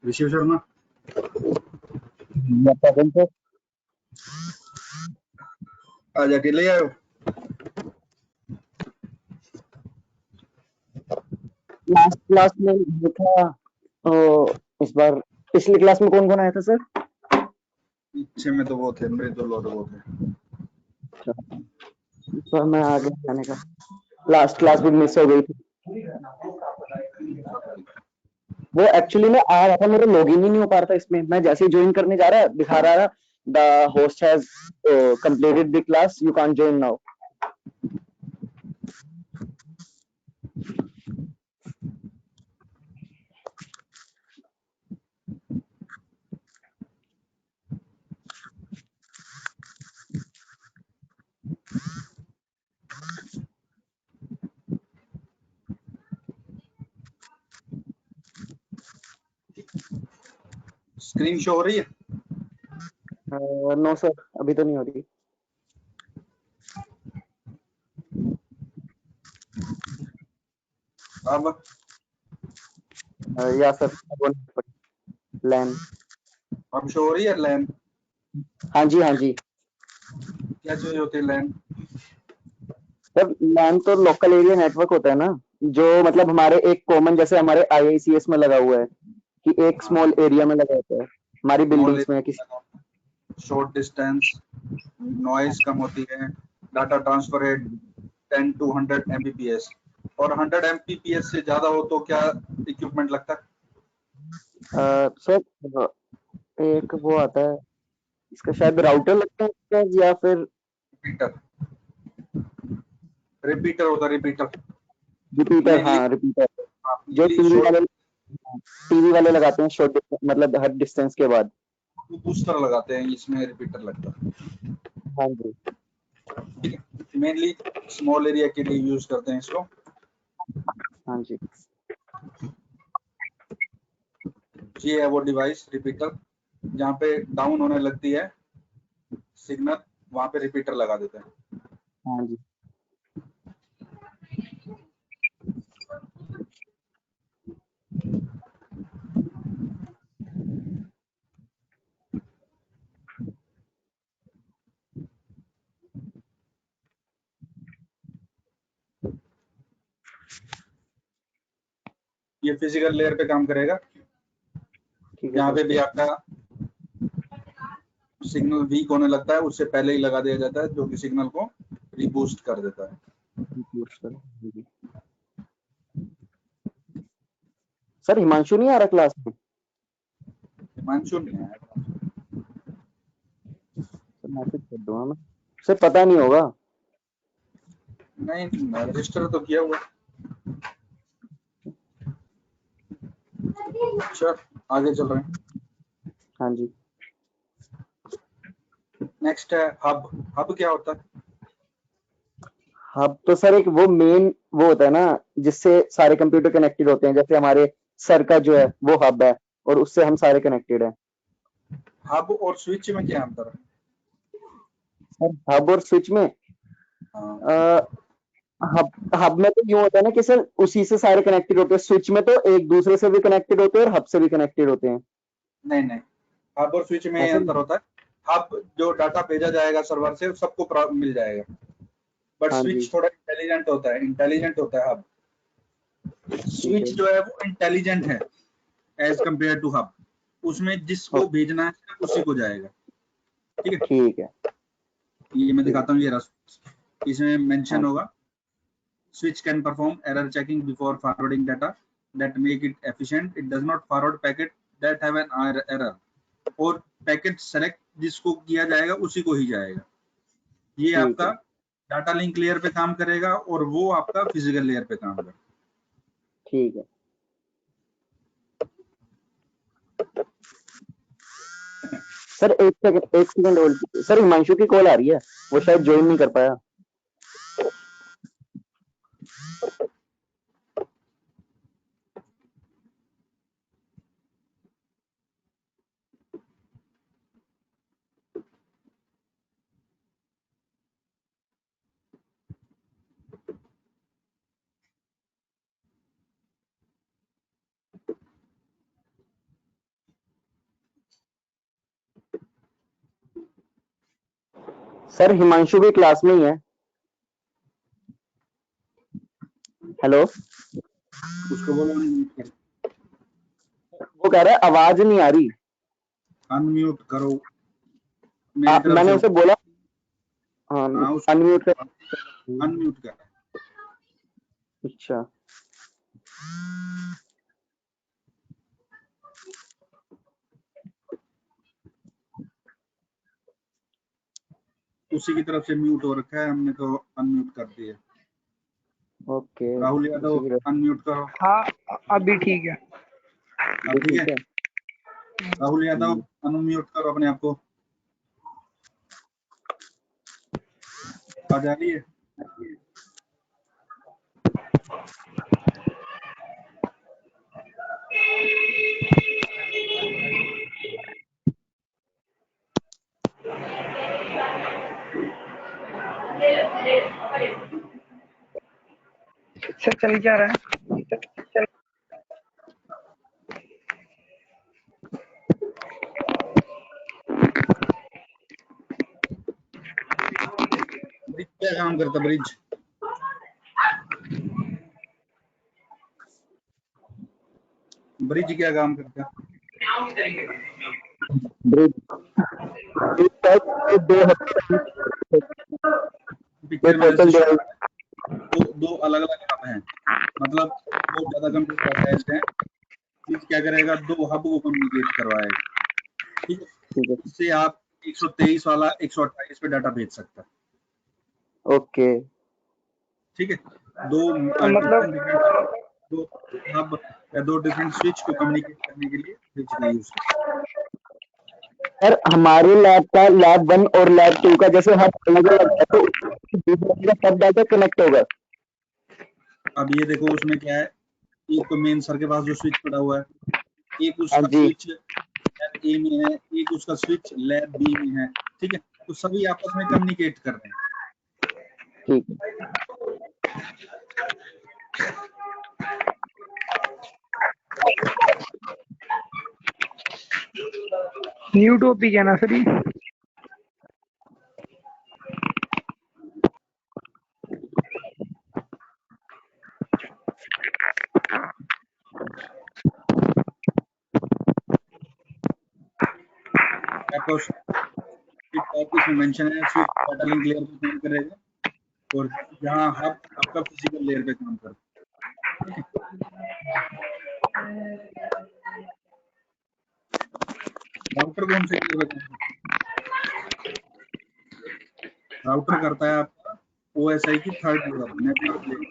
ऋषि Sharma. Sir आज अकेले आए हो? लास्ट क्लास में देखा तो इस बार पिछली क्लास में कौन कौन आया था सर? पीछे में तो वो थे, मृदुल और वो थे। इस बार मैं आगे जाने का, लास्ट क्लास भी मिस हो गई थी। वो एक्चुअली में आ रहा था, मेरा लॉगिन ही नहीं हो पा रहा था इसमें। मैं जैसे ही ज्वाइन करने जा रहा दिखा रहा था the host has completed the class, you can't join now. Screen show हो रही है? नो सर, अभी तो नहीं हो रही। अब या सर, लैन। अब शो हो रही है लैन? हाँ जी, हाँ जी क्या चीज होती है लैन? सर। लैन तो लोकल एरिया नेटवर्क होता है ना, जो मतलब हमारे एक कॉमन, जैसे हमारे आईआईसीएस में लगा हुआ है कि एक हाँ, स्मॉल एरिया में लगा होता है हमारी स्मॉल, बिल्डिंग्स में किसी। शॉर्ट डिस्टेंस, नॉइज कम होती है, डाटा ट्रांसफर है 10 to 100 Mbps, और 100 Mbps से ज्यादा हो तो क्या इक्विपमेंट लगता है? सर एक वो आता है, इसका शायद राउटर लगता है इसका, या फिर रिपीटर, रिपीटर होता है, रिपीटर। रिपीटर। मेनली, हाँ, रिपीटर जो मेनली शॉर्ट टीवी वाले लगाते हैं शॉर्ट, मतलब हर डिस्टेंस के बाद। बूस्टर लगाते हैं, इसमें रिपीटर लगता है। हाँ जी, ठीक है, मेनली स्मॉल एरिया के लिए यूज करते हैं इसको। हाँ जी। ये है वो डिवाइस रिपीटर, जहाँ पे डाउन होने लगती है सिग्नल, वहां पे रिपीटर लगा देते हैं। हाँ जी। ये फिजिकल लेयर पे काम करेगा, ठीक है जहाँ सर। पे भी आपका सिग्नल वीक होने लगता है उससे पहले ही लगा दिया जाता है, जो कि सिग्नल को रीबूस्ट कर देता है। सर हिमांशु नहीं आ रहा क्लास में? हिमांशु नहीं है? सर मैसेज कर दूंगा मैं, सर पता नहीं होगा। नहीं, रजिस्टर तो किया हुआ। चल आगे चल रहे हैं। हाँ जी। नेक्स्ट है हब। हब क्या होता है? हब तो सर एक वो मेन वो होता है ना, जिससे सारे कंप्यूटर कनेक्टेड होते हैं। जैसे हमारे सर का जो है वो हब है, और उससे हम सारे कनेक्टेड हैं। हब और स्विच में क्या अंतर है? सर हब और स्विच में, हाँ, अ, हब हब में तो यूं होता है ना कि सर उसी से सारे कनेक्टेड होते हैं। स्विच में तो एक दूसरे से भी कनेक्टेड होते हैं और हब से भी कनेक्टेड होते हैं। नहीं नहीं, हब और स्विच में ये ऐसे अंतर नहीं? होता है। हब जो डाटा भेजा जाएगा सर्वर से सबको मिल जाएगा, बट हाँ जी, स्विच थोड़ा इंटेलिजेंट होता है, इंटेलिजेंट होता है हब। ठीक स्विच है। जो है वो इंटेलिजेंट है एज कंपेयर टू हब, उसमें जिसको ओके, भेजना है उसी को जाएगा। ठीक है, ठीक है। ये मैं ठीक है। दिखाता हूँ, ये रहा, इसमें हाँ मेंशन जी, होगा switch can perform error checking before forwarding data that make it efficient. It does not forward packet that have an error, और पैकेट सेलेक्ट जिसको किया जाएगा उसी को ही जाएगा। ये ठीक आपका है। डाटा लिंक लेयर पे काम करेगा और वो आपका फिजिकल लेयर पे काम करेगा। ठीक है सर, एक सेकंड होल्ड कीजिए। सर हिमांशु की कॉल आ रही है, वो शायद ज्वाइन नहीं कर पाया। सर हिमांशु भी क्लास में ही है। हेलो, उसको बोलो अनम्यूट कर, वो कह रहा है आवाज नहीं आ रही। अनम्यूट करो मेरी तरफ मैंने से। उसे बोला हाँ हाँ अनम्यूट कर। अनम्यूट कर। अच्छा उसी की तरफ से म्यूट हो रखा है, हमने तो अनम्यूट कर दिया। ओके, राहुल यादव अनम्यूट करो। हाँ अभी ठीक है। अब ठीक है। राहुल यादव अनम्यूट करो अपने आप को। आवाज आ रही है? सर चल क्या रहा है? ब्रिज क्या काम करता? ब्रिज ब्रिज क्या काम करता? पिक्चर में जैसे show दो अलग अलग हब हैं, मतलब बहुत ज्यादा कंप्यूटर अटैच्ड हैं। ब्रिज क्या करेगा? दो हब को कम्युनिकेट करवाएगा, ठीक है। इससे आप 123 वाला 128 पे डाटा भेज सकता है। ओके ठीक है। दो मतलब दो हब या दो डिफरेंट स्विच को कम्युनिकेट करने के लिए ब्रिज का यूज करते हैं। सर हमारे लैब का लैब 1 और लैब 2 का जैसे हर अलग अलग है तो सब डाटा कनेक्ट होगा। अब ये देखो उसमें क्या है, एक तो मेन सर के पास जो स्विच पड़ा हुआ है, एक हाँ उसका जी स्विच लैब ए में है, एक उसका स्विच लैब बी में है, ठीक है। तो सभी आपस में कम्युनिकेट कर रहे हैं। ठीक है। न्यू टॉपिक है ना सर ये? आपको इसमें मेंशन है स्विच डाटा लिंक लेयर पे काम करेगा और जहाँ हब आपका फिजिकल लेयर पे काम करता है। राउटर कौन से लेयर पे काम करता है? राउटर करता है आपका OSI की थर्ड लेयर, नेटवर्क लेयर।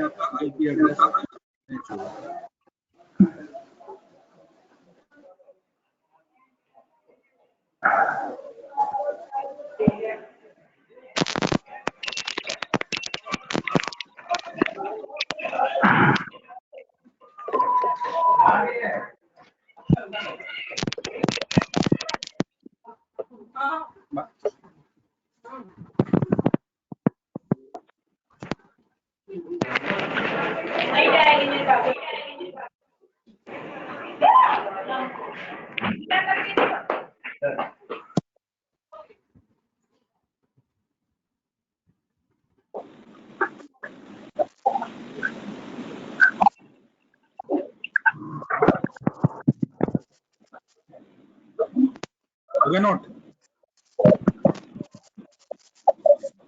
आपका IP एड्रेस मैच होगा। हो गया नोट?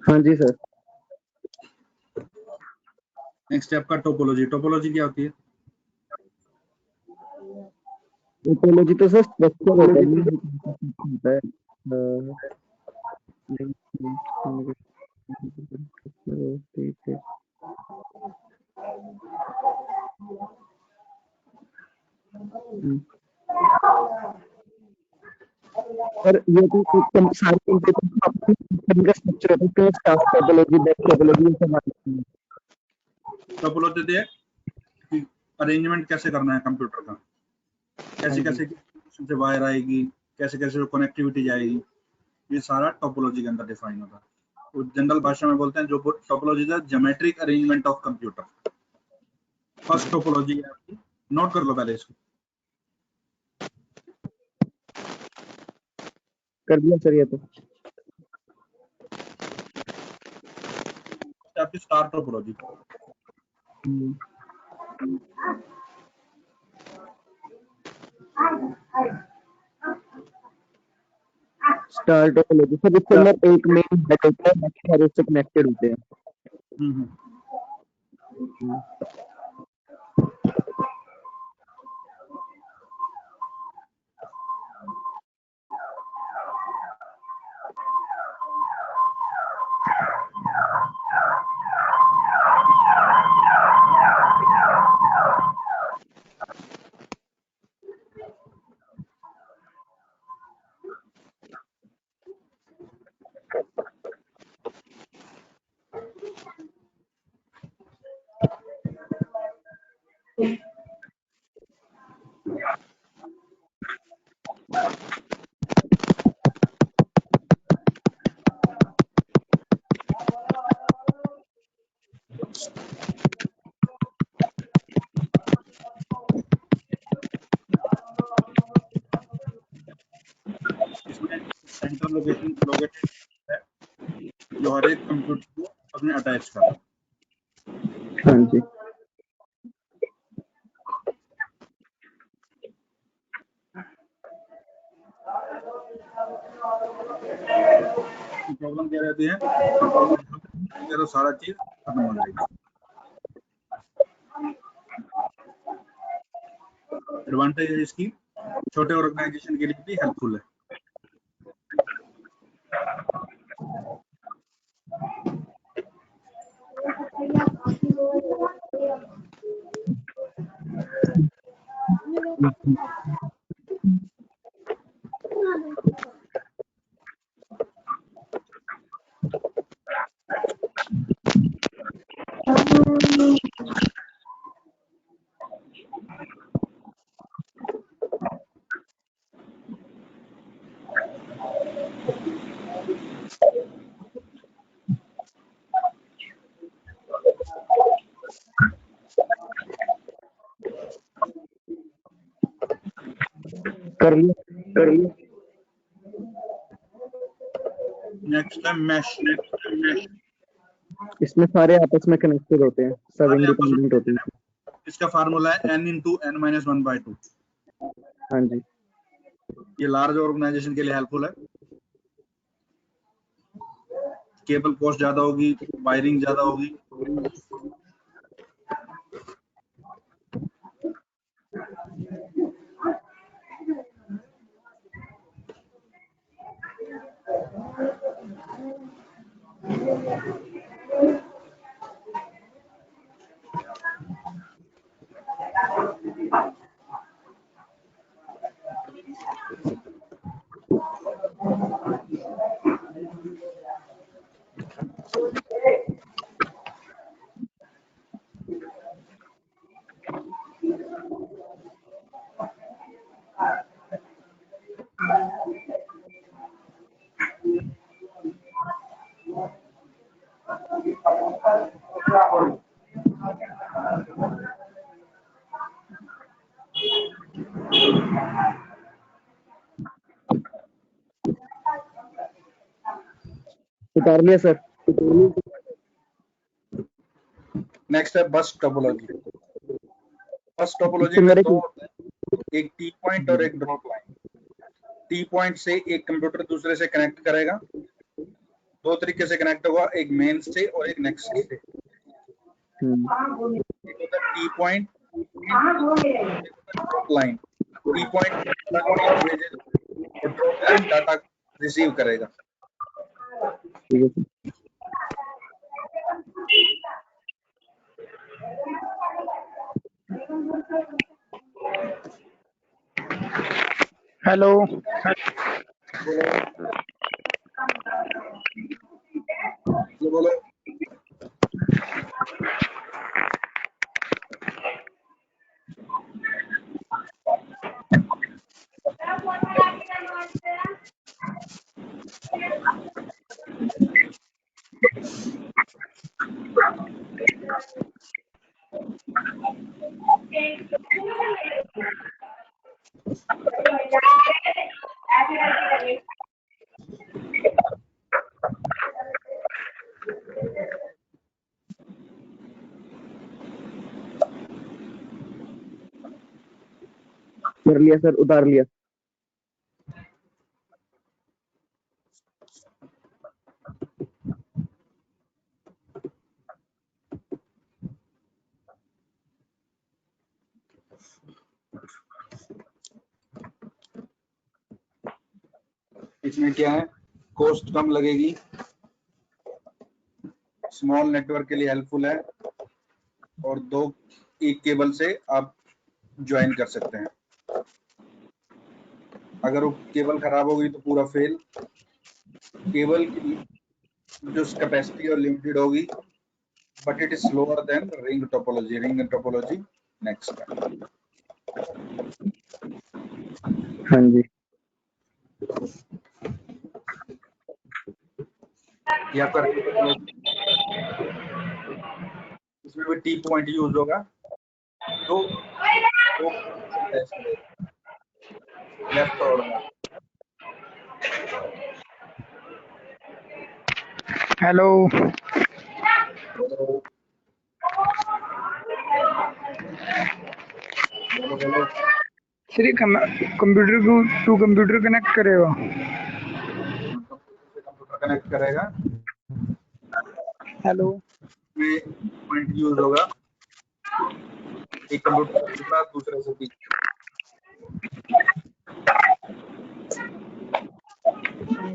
हाँ जी सर। नेक्स्ट है आपका टोपोलॉजी। टोपोलॉजी क्या होती है? टोपोलॉजी तो सर स्ट्रक्चर होता है सर ये तो सारे कंप्यूटर का स्ट्रक्चर होता है, स्टाफ टोपोलॉजी, बेस टोपोलॉजी सब आती है। टोपोलॉजी है कि अरेंजमेंट कैसे करना है कंप्यूटर का, कैसे कैसे से वायर आएगी, कैसे कैसे कनेक्टिविटी जाएगी, ये सारा टोपोलॉजी के अंदर डिफाइन होता है। तो जनरल भाषा में बोलते हैं जो टोपोलॉजी है geometric arrangement of computer. First topology है आपकी, नोट कर लो पहले इसको। कर दिया सर ये तो। आपकी star topology. Star topology sir, इसके अंदर एक मेन हेड होता है, बाकी सारे उससे कनेक्टेड होते हैं। इसमें सेंट्रल लोकेशन लोकेटेड है जो हर एक कंप्यूटर को अपने अटैच कर रहा है। हाँ जी। प्रॉब्लम क्या रहती है, तो सारा चीज खत्म हो जाएगी। एडवांटेज है इसकी, छोटे ऑर्गेनाइजेशन के लिए भी हेल्पफुल है। कर लिया। नेक्स्ट है मैश। इसमें सारे आपस में कनेक्टेड होते हैं, सब सारे आपस में इंडिपेंडेंट होते हैं। इसका फार्मूला है n इंटू n माइनस 1/2। हाँ जी। ये लार्ज ऑर्गेनाइजेशन के लिए हेल्पफुल है। केबल कॉस्ट ज्यादा होगी, वायरिंग ज्यादा होगी। उतार लिया सर। नेक्स्ट है बस टोपोलॉजी। बस टोपोलॉजी इसके में अंदर दो होते हैं, एक टी पॉइंट और एक ड्रॉप लाइन। टी पॉइंट से एक कंप्यूटर दूसरे से कनेक्ट करेगा। दो तरीके से कनेक्ट होगा, एक मेन से और एक नेक्स्ट से। एक होता है T point, drop line. T point data भेजेगा और ड्रॉप लाइन डाटा रिसीव करेगा। ठीक है सर। हेलो। बोलो। कर लिया सर, उतार लिया। इसमें क्या है, कॉस्ट कम लगेगी, स्मॉल नेटवर्क के लिए हेल्पफुल है, और एक केबल से आप ज्वाइन कर सकते हैं। अगर वो केबल खराब होगी तो पूरा फेल। केबल की जो कैपेसिटी और लिमिटेड होगी, but it is slower then ring topology. Ring topology next है। हाँ जी। ये आपका रिंग टोपोलॉजी, इसमें भी टी पॉइंट यूज होगा, तो लेफ्ट और हेलो हेलो सर, ये कंप्यूटर को टू कंप्यूटर कनेक्ट करेगा। कंप्यूटर कनेक्ट करेगा, हेलो में पॉइंट यूज होगा, एक कंप्यूटर से दूसरा, दूसरे से तीसरा।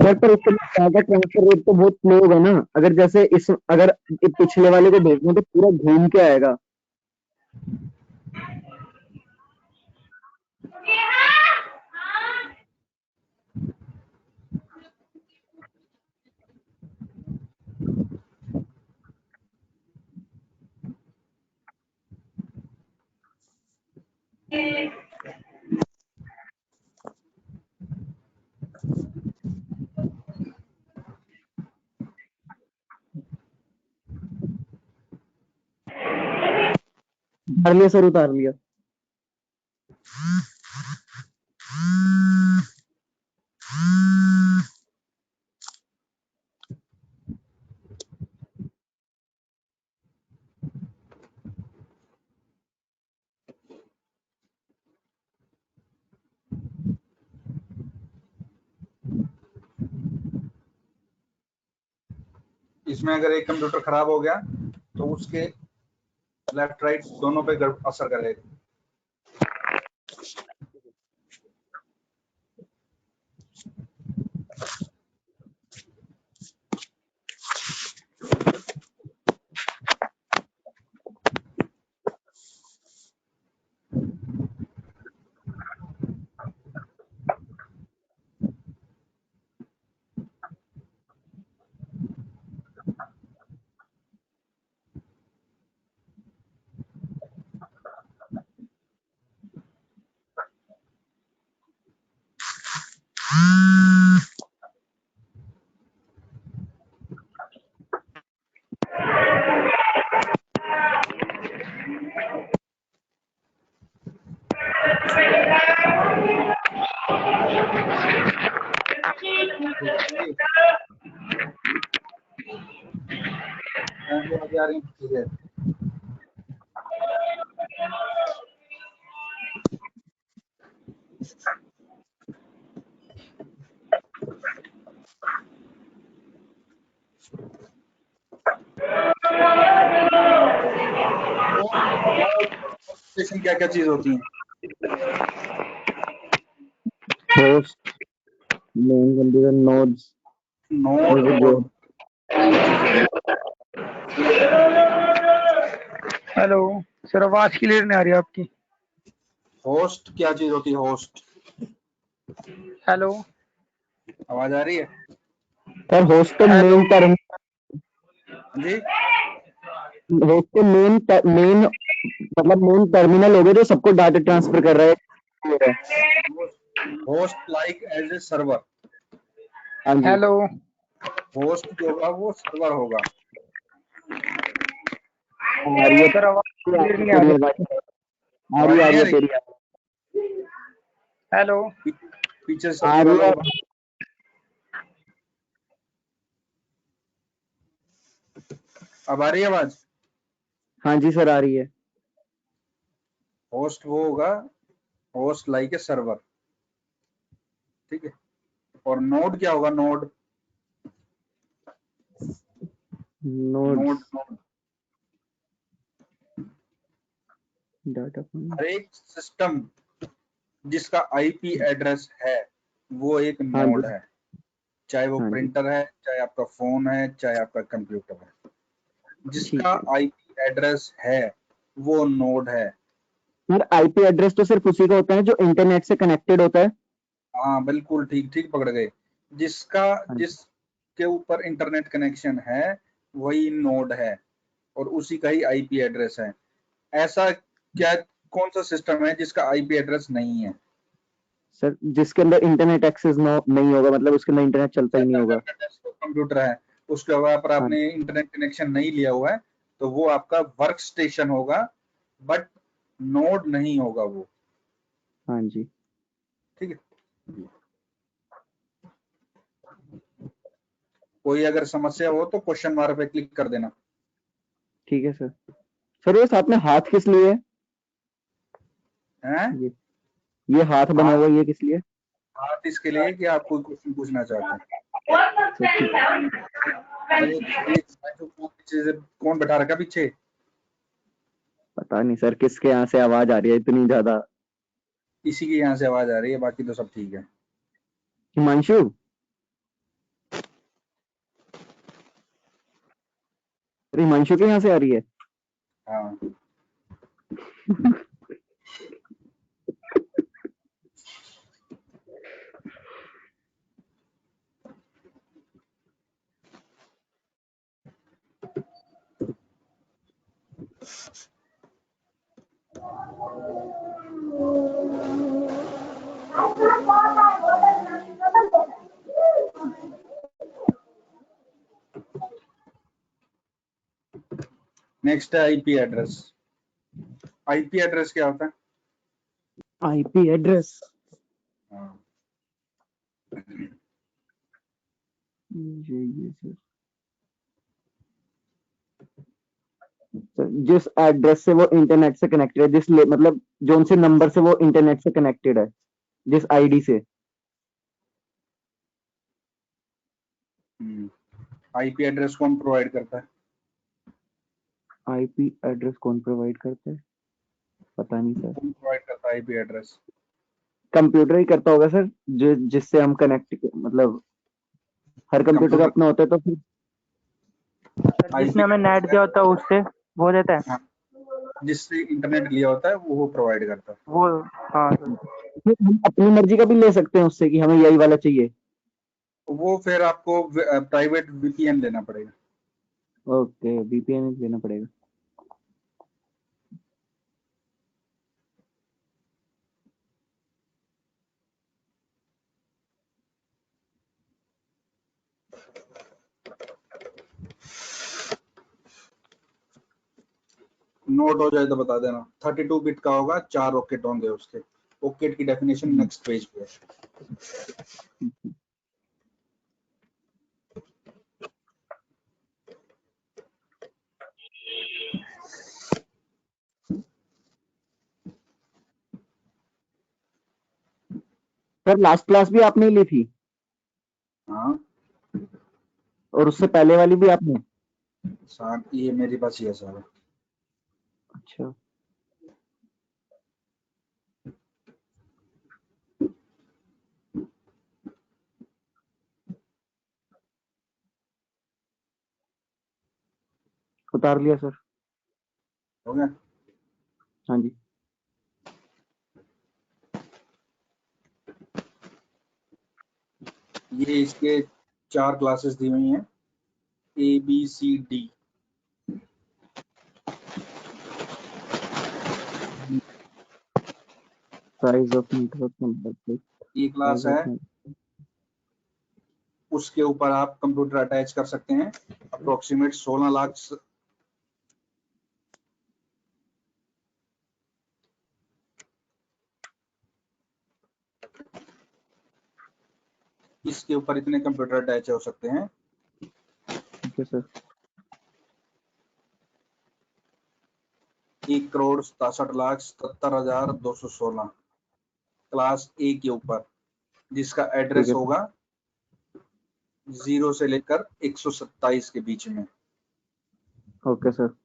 सर पर उसके लिए डाटा ट्रांसफर रेट तो बहुत स्लो होगा ना, अगर जैसे इस अगर पिछले वाले को भेजना तो पूरा घूम के आएगा। उतार लिया सर, उतार लिया। इसमें अगर एक कंप्यूटर खराब हो गया तो उसके लेफ्ट राइट दोनों पे असर करेगा। आ रही ठीक है। क्या क्या चीज होती है? Host, main computer, nodes, node और हेलो सर, आवाज क्लियर नहीं आ रही आपकी। होस्ट क्या चीज होती है? होस्ट, हेलो आवाज आ रही है? सर होस्ट तो हेलो मेन टर्म, जी, होस्ट तो मेन मतलब मेन टर्मिनल हो गया जो सबको डाटा ट्रांसफर कर रहा है। Host like as a server. हाँ जी। हेलो होस्ट जो होगा वो सर्वर होगा। आ रही है, सर, आवाज क्लियर नहीं आ तेरी रही। आवाज आ आवाज नहीं रही आ है रही? तेरी आवाज हेलो पीछे आ सब्जी रही वाला है। को, अब आ रही है आवाज? हाँ जी सर, आ रही है। होस्ट वो होगा होस्ट लाइक ए सर्वर, ठीक है। और नोड क्या होगा? नोड नोड्स नोड डाटा हर एक सिस्टम जिसका आईपी एड्रेस है वो एक हाँ नोड जी है, चाहे वो हाँ जी प्रिंटर है, चाहे आपका फोन है, चाहे आपका कंप्यूटर है, जिसका ठीक है। आईपी एड्रेस है वो नोड है। सर आईपी एड्रेस तो सिर्फ उसी का होता है जो इंटरनेट से कनेक्टेड होता है। हाँ बिल्कुल ठीक ठीक पकड़ गए, जिसका हाँ जी जिसके ऊपर इंटरनेट कनेक्शन है वही नोड है और उसी का ही आईपी एड्रेस है। ऐसा क्या कौन सा सिस्टम है जिसका आईपी एड्रेस नहीं है? सर, जिसके अंदर इंटरनेट एक्सेस नहीं होगा, मतलब उसके अंदर इंटरनेट चलता ही नहीं जैसे अगर होगा। आपका डेस्कटॉप कंप्यूटर है, उसके ऊपर हाँ आपने इंटरनेट कनेक्शन नहीं लिया हुआ है, तो वो आपका वर्क स्टेशन होगा, बट नोड नहीं होगा वो, हाँ जी ठीक है। कोई अगर समस्या हो तो क्वेश्चन मार्क पे क्लिक कर देना। ठीक है सर। सर ये साथ में हाथ किस लिए है? हैं? ये हाथ बना हाथ हुआ है, ये किस लिए? हाथ इसके लिए कि आप कोई क्वेश्चन पूछना चाहते हैं। सर ठीक है। अरे ये माइक्रोफोन पीछे से कौन बैठा रखा पीछे? पता नहीं सर किसके यहाँ से आवाज आ रही है इतनी ज्यादा। इसी की यहाँ से आवाज आ रही है, बाकी तो सब ठीक है। हिमांशु, अरे हिमांशु के यहाँ से आ रही है। हाँ नेक्स्ट है आईपी एड्रेस। आईपी एड्रेस क्या होता है? आईपी एड्रेस, हाँ ये सर। सर, जिस एड्रेस से वो इंटरनेट से कनेक्टेड है, मतलब जोन से नंबर से वो इंटरनेट से कनेक्टेड है, जिस आईडी से। आईपी एड्रेस कौन प्रोवाइड करता है? आईपी एड्रेस कौन प्रोवाइड करता है? पता नहीं सर। कौन प्रोवाइड करता है आईपी एड्रेस? कंप्यूटर ही करता होगा सर, जिससे हम कनेक्ट, मतलब हर कंप्यूटर का कंप्यूटर अपना होता है तो फिर। सर आईपी जिसने हमें नेट दिया होता है उससे वो देता है हाँ, जिससे इंटरनेट लिया होता है वो प्रोवाइड करता है। वो। हाँ सर। फिर हम अपनी मर्जी का भी ले सकते हैं उससे कि हमें यही वाला चाहिए। वो फिर आपको प्राइवेट वीपीएन लेना पड़ेगा। ओके, वीपीएन लेना पड़ेगा। नोट हो जाए तो बता देना। 32 बिट का होगा, 4 ऑकेट होंगे उसके। ऑकेट की डेफिनेशन नेक्स्ट पेज पे है। सर लास्ट क्लास भी आपने ही ली थी हाँ और उससे पहले वाली भी आपने? साथ ये मेरे पास ही है सारा। अच्छा, उतार लिया सर। हो गया? हाँ जी ये इसके 4 क्लासेस दी हुई हैं, A B C D. Size of network number, ये क्लास साइज है, ऑफ। उसके ऊपर आप कंप्यूटर अटैच कर सकते हैं। अप्रोक्सीमेट 16 लाख इसके ऊपर इतने कंप्यूटर अटैच हो सकते हैं। ठीक है सर। 1,67,77,216। क्लास ए के ऊपर, जिसका एड्रेस होगा 0 से लेकर 127 के बीच में। Okay sir.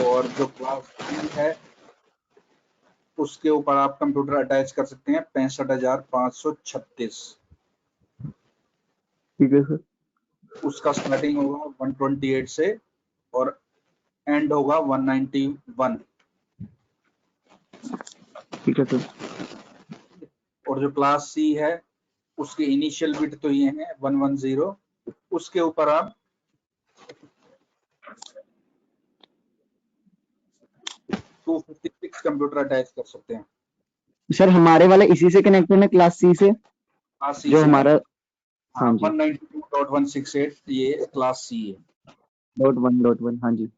और जो क्लास बी है उसके ऊपर आप कंप्यूटर अटैच कर सकते हैं 65,536। ठीक है सर। उसका स्टार्टिंग होगा 128 से और एंड होगा 191। ठीक है सर। और जो क्लास सी है उसके इनिशियल बिट तो ये हैं 110, उसके ऊपर आप 256 कंप्यूटर अटैच कर सकते हैं। सर हमारे वाला इसी से कनेक्टेड है, क्लास सी से, क्लास सी जो से हमारा, हाँ हाँ जी, 192.168 ये क्लास सी है। .1 हाँ जी।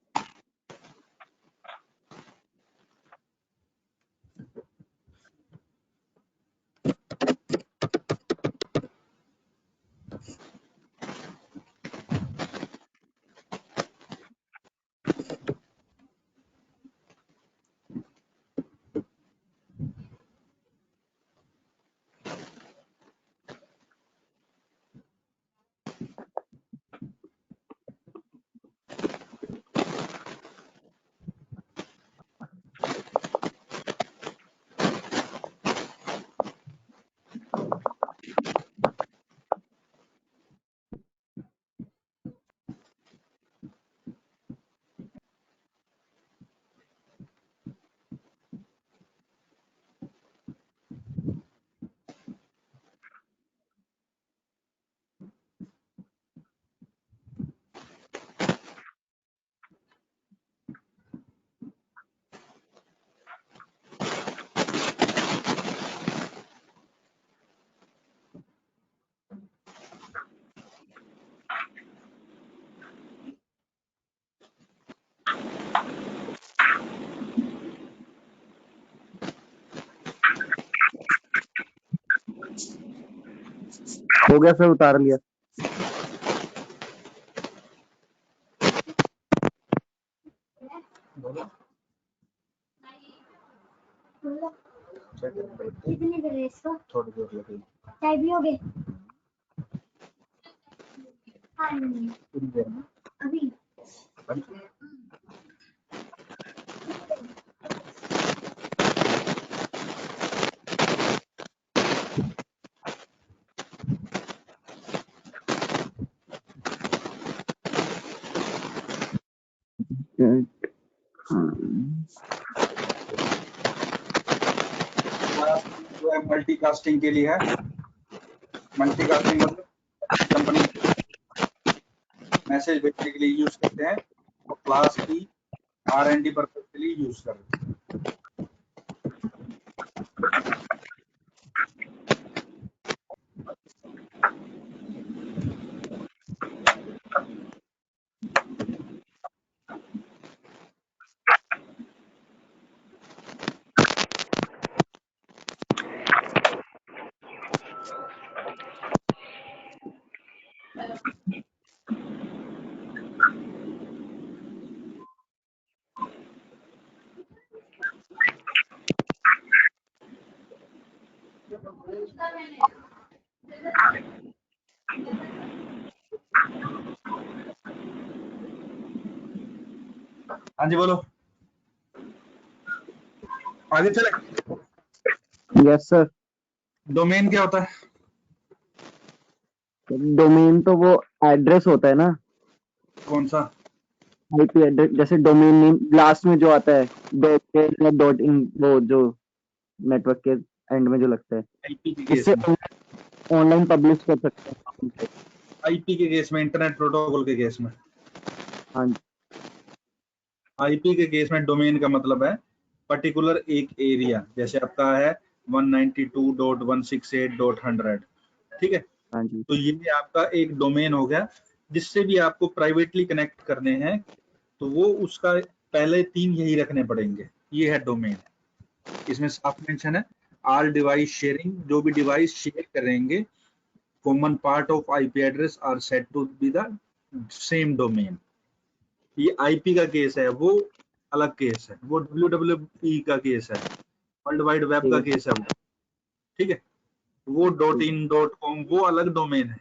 हो गया सर, उतार लिया। कितनी देर है इसको? थोड़ी देर लगेगी। चाय पियोगे? हाँ थोड़ी देर में अभी। जो है मल्टीकास्टिंग के लिए है। मल्टीकास्टिंग मतलब कंपनी मैसेज भेजने के लिए यूज करते हैं और क्लास की R&D पर्पज के लिए यूज करते हैं। हाँ जी बोलो, आगे चले। Yes sir. डोमेन क्या होता है? डोमेन तो वो एड्रेस होता है ना, कौन सा? IP address. जैसे डोमेन नेम लास्ट में जो आता है .in या .in, वो जो नेटवर्क के एंड में जो लगता है, आईपी के केस इससे में, ऑनलाइन पब्लिश कर सकते हैं। आईपी के केस में, इंटरनेट प्रोटोकॉल के केस में। हाँ जी। आईपी के केस में डोमेन का मतलब है पर्टिकुलर एक एरिया, जैसे आपका है 192.168.100, ठीक है। हाँ जी। तो ये आपका एक डोमेन हो गया, जिससे भी आपको प्राइवेटली कनेक्ट करने हैं तो वो उसका पहले 3 यही रखने पड़ेंगे। ये है डोमेन। इसमें साफ मेंशन है ऑल डिवाइस शेयरिंग, जो भी डिवाइस शेयर करेंगे common part of IP address are set to be the same domain. ये आईपी का केस है, वो अलग केस है, वो डब्ल्यूडब्ल्यूई का केस है, वर्ल्ड वाइड वेब ठीक का है। केस है वो। ठीक है, वो .in.com वो अलग डोमेन है,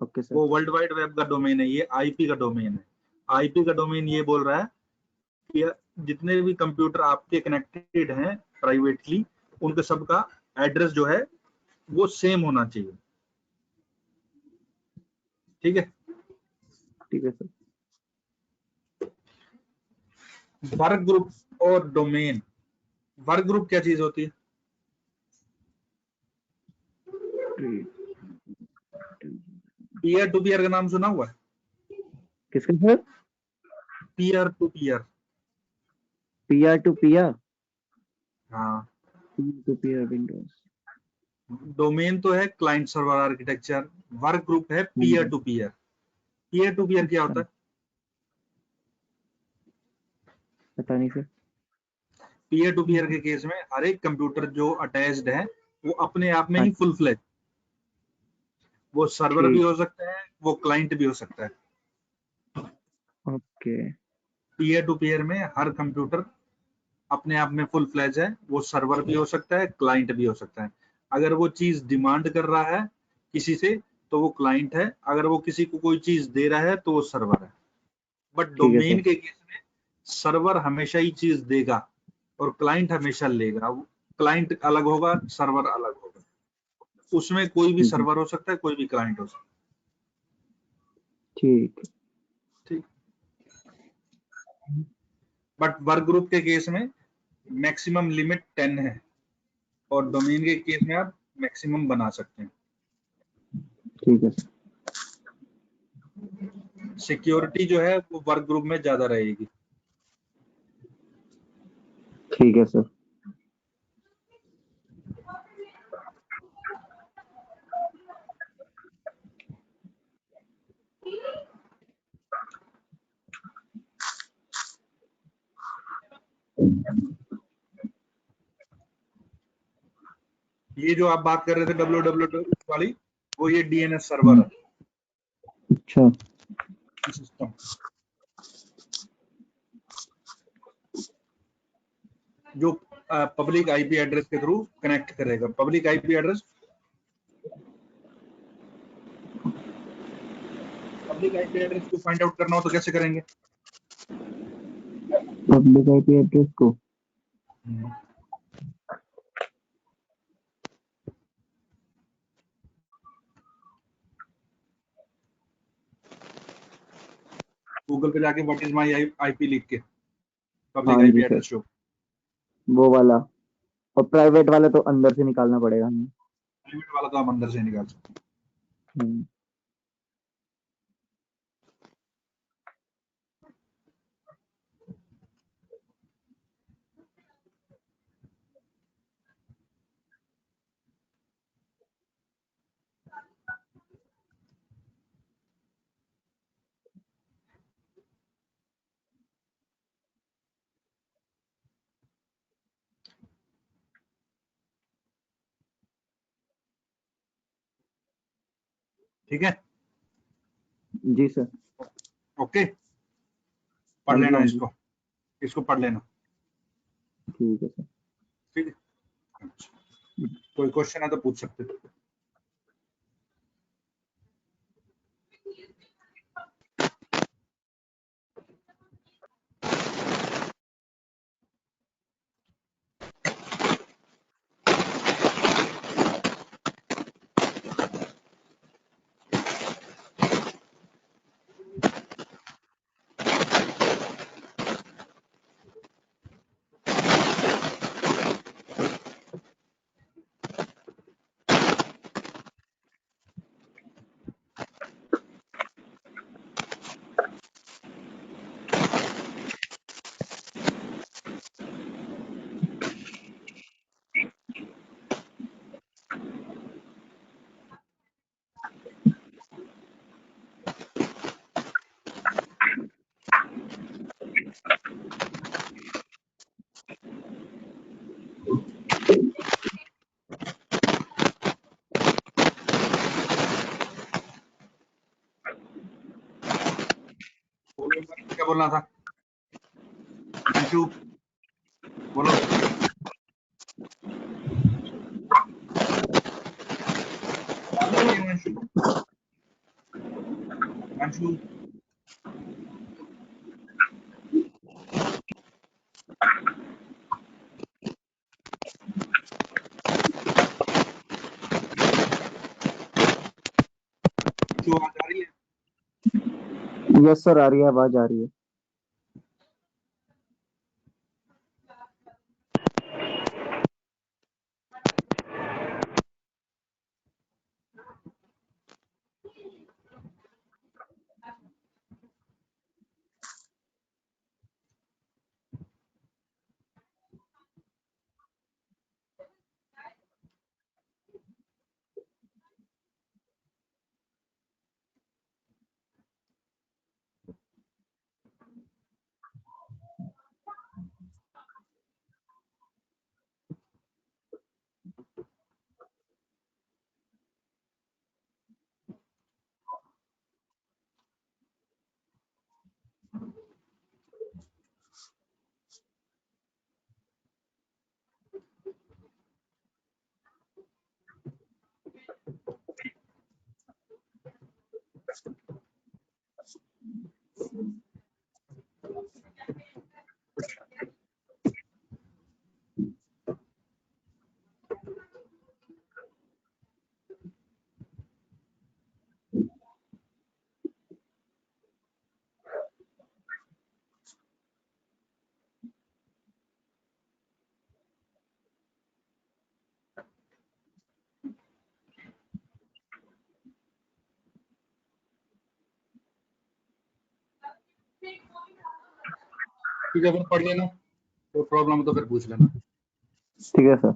ओके सर। वो वर्ल्ड वाइड वेब का डोमेन है, ये आईपी का डोमेन है। आईपी का डोमेन ये बोल रहा है कि जितने भी कंप्यूटर आपके कनेक्टेड हैं प्राइवेटली, उनके सबका एड्रेस जो है वो सेम होना चाहिए। ठीक है, ठीक है सर। वर्क ग्रुप और डोमेन। वर्क ग्रुप क्या चीज होती है? पीयर टू पीयर का नाम सुना हुआ है? किसका sir? Peer to peer. PR to PR. हाँ, PR to PR Windows. Domain तो है client server architecture, workgroup है peer to peer. Peer to peer क्या होता है? पता नहीं सर। पीयर टू पीयर के केस में हर एक कंप्यूटर जो अटैच्ड है वो अपने आप में ही फुल फ्लैज, वो सर्वर भी ठीक। हो सकता है, वो क्लाइंट भी हो सकता है। ओके। पीयर टू पीयर में हर कंप्यूटर अपने आप में फुल फ्लैज है, वो सर्वर भी हो सकता है, क्लाइंट भी हो सकता है। अगर वो चीज डिमांड कर रहा है किसी से तो वो क्लाइंट है, अगर वो किसी को कोई चीज दे रहा है तो वो सर्वर है। बट ठीक है डोमेन सर। के केस में सर्वर हमेशा ही चीज देगा और क्लाइंट हमेशा लेगा। क्लाइंट अलग होगा, सर्वर अलग होगा, उसमें कोई भी सर्वर हो सकता है, कोई भी क्लाइंट हो सकता ठीक। है। ठीक। बट वर्क ग्रुप के केस में मैक्सिमम लिमिट 10 है और डोमेन के केस में आप मैक्सिमम बना सकते हैं। ठीक है सर। सिक्योरिटी जो है वो वर्क ग्रुप में ज्यादा रहेगी। ठीक है सर। ये जो आप बात कर रहे थे www वाली, वो ये डीएनएस सर्वर है, अच्छा। सिस्टम जो पब्लिक आईपी एड्रेस के थ्रू कनेक्ट करेगा। Public IP address, public IP address को फाइंड आउट करना हो तो कैसे करेंगे? पब्लिक आईपी एड्रेस को गूगल पे जाके व्हाट इज माय आईपी लिख के पब्लिक हाँ आईपी जी सर, एड्रेस शो। वो वाला। और प्राइवेट वाला तो अंदर से निकालना पड़ेगा हमें। प्राइवेट वाला तो आप अंदर से निकाल सकते हैं। हम्म, ठीक है, जी सर। ओके, हाँ पढ़ जी, लेना हाँ जी। इसको, इसको पढ़ लेना। ठीक है सर। ठीक है, अच्छा, कोई क्वेश्चन है तो पूछ सकते हो। क्या बोलना था अंशु? बोलो। अंशु जो आवाज आ रही है? यस सर, आ रही है, आवाज आ रही है। ठीक है, फिर पढ़ लेना, कोई प्रॉब्लम हो तो फिर पूछ लेना। ठीक है सर।